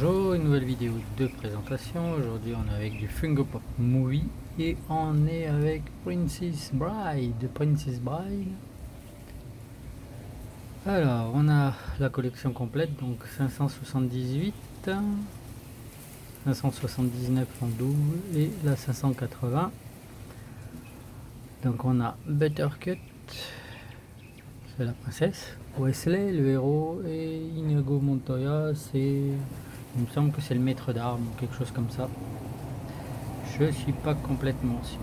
Bonjour, une nouvelle vidéo de présentation. Aujourd'hui on est avec du Funko Pop Movie et on est avec Princess Bride. Alors on a la collection complète, donc 578, 579 en double et la 580. Donc on a Buttercut, c'est la princesse, Wesley le héros, et Inigo Montoya, il me semble que c'est le maître d'armes ou quelque chose comme ça. Je suis pas complètement sûr.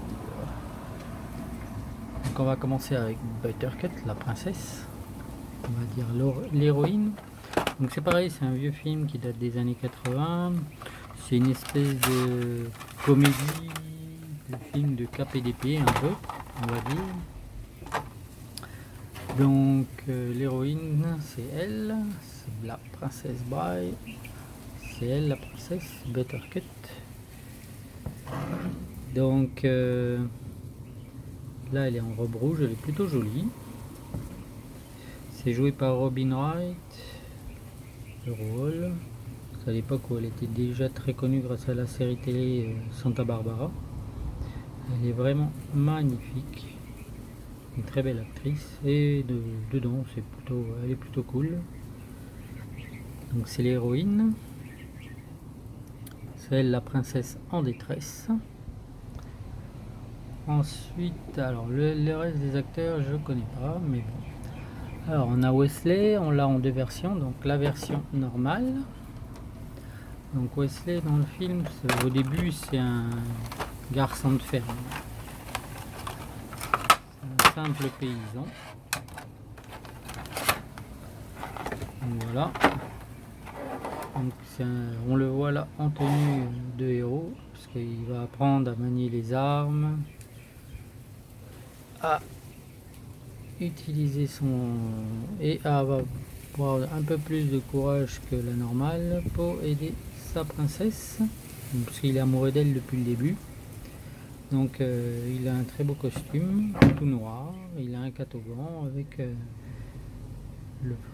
Donc on va commencer avec Buttercut, la princesse, on va dire l'héroïne. Donc c'est pareil, c'est un vieux film qui date des années 80. C'est une espèce de comédie, de film de KPDP un peu, on va dire. Donc l'héroïne c'est elle, c'est la princesse Bride, c'est elle la princesse Buttercut. Donc là elle est en robe rouge, elle est plutôt jolie. C'est joué par Robin Wright, le rôle. C'est à l'époque où elle était déjà très connue grâce à la série télé Santa Barbara. Elle est vraiment magnifique. Une très belle actrice, et dedans elle est plutôt cool. Donc c'est l'héroïne, c'est elle la princesse en détresse. Ensuite, alors le reste des acteurs je connais pas, mais bon. Alors on a Wesley, on l'a en deux versions, donc la version normale. Donc Wesley dans le film, au début c'est un garçon de ferme, c'est un simple paysan. Donc voilà. Donc on le voit là en tenue de héros, parce qu'il va apprendre à manier les armes, à utiliser et à avoir un peu plus de courage que la normale pour aider sa princesse, parce qu'il est amoureux d'elle depuis le début. Donc il a un très beau costume tout noir, il a un catogan avec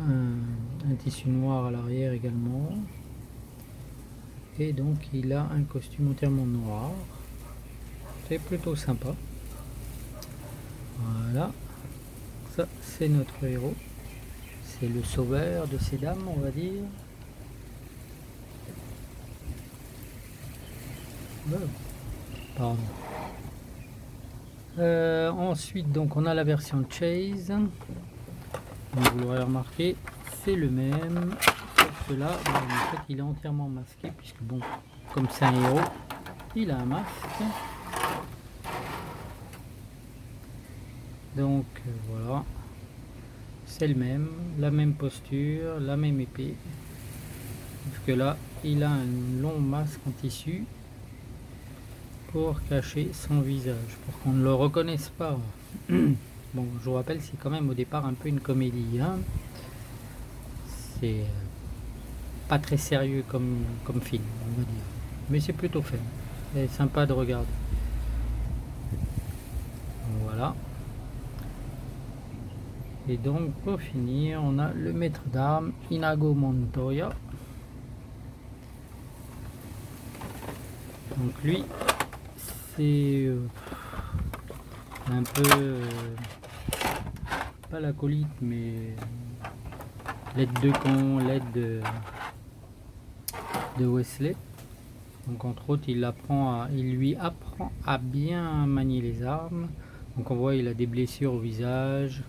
un tissu noir à l'arrière également, et donc il a un costume entièrement noir. C'est plutôt sympa. Voilà, ça c'est notre héros, c'est le sauveur de ces dames, on va dire. Pardon. Ensuite donc on a la version Chase. Donc, vous l'aurez remarqué, c'est le même, sauf que là en fait il est entièrement masqué, puisque bon, comme c'est un héros, il a un masque. Donc voilà, c'est le même, la même posture, la même épée, sauf que là il a un long masque en tissu pour cacher son visage, pour qu'on ne le reconnaisse pas. Bon, je vous rappelle, c'est quand même au départ un peu une comédie, hein. C'est pas très sérieux comme film, on va dire, mais c'est plutôt fun, c'est sympa de regarder. Voilà. Et donc pour finir, on a le maître d'armes Inigo Montoya. Donc lui, c'est un peu pas l'acolyte, mais l'aide de camp, l'aide de Wesley. Donc entre autres, il lui apprend à bien manier les armes. Donc on voit, il a des blessures au visage.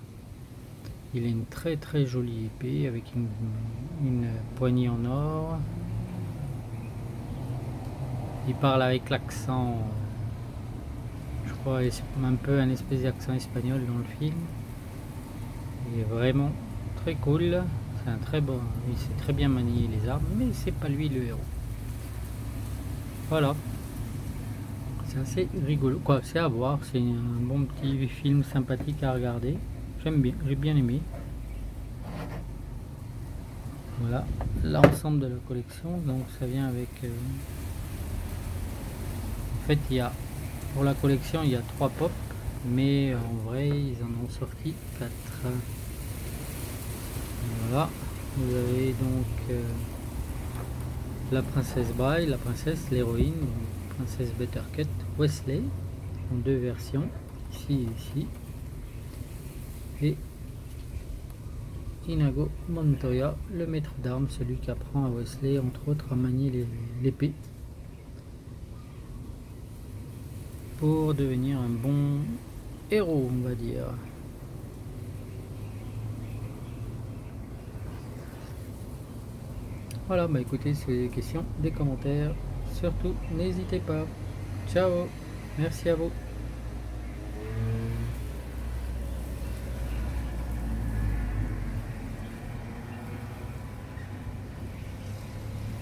Il a une très très jolie épée avec une poignée en or. Il parle avec l'accent, je crois, c'est un peu un espèce d'accent espagnol dans le film. Il est vraiment très cool. C'est un très bon, il sait très bien manier les armes, mais c'est pas lui le héros. Voilà, c'est assez rigolo, quoi, c'est à voir, c'est un bon petit film sympathique à regarder. J'aime bien, j'ai bien aimé. Voilà l'ensemble de la collection. Donc ça vient avec en fait pour la collection il y a 3 pop, mais en vrai ils en ont sorti 4. Voilà, vous avez donc la princesse Bride, la princesse, l'héroïne, princesse Buttercut, Wesley, en deux versions, ici et ici, et Inigo Montoya, le maître d'armes, celui qui apprend à Wesley, entre autres, à manier l'épée pour devenir un bon héros, on va dire. Voilà, bah écoutez, si vous avez des questions, des commentaires, surtout n'hésitez pas. Ciao, merci à vous.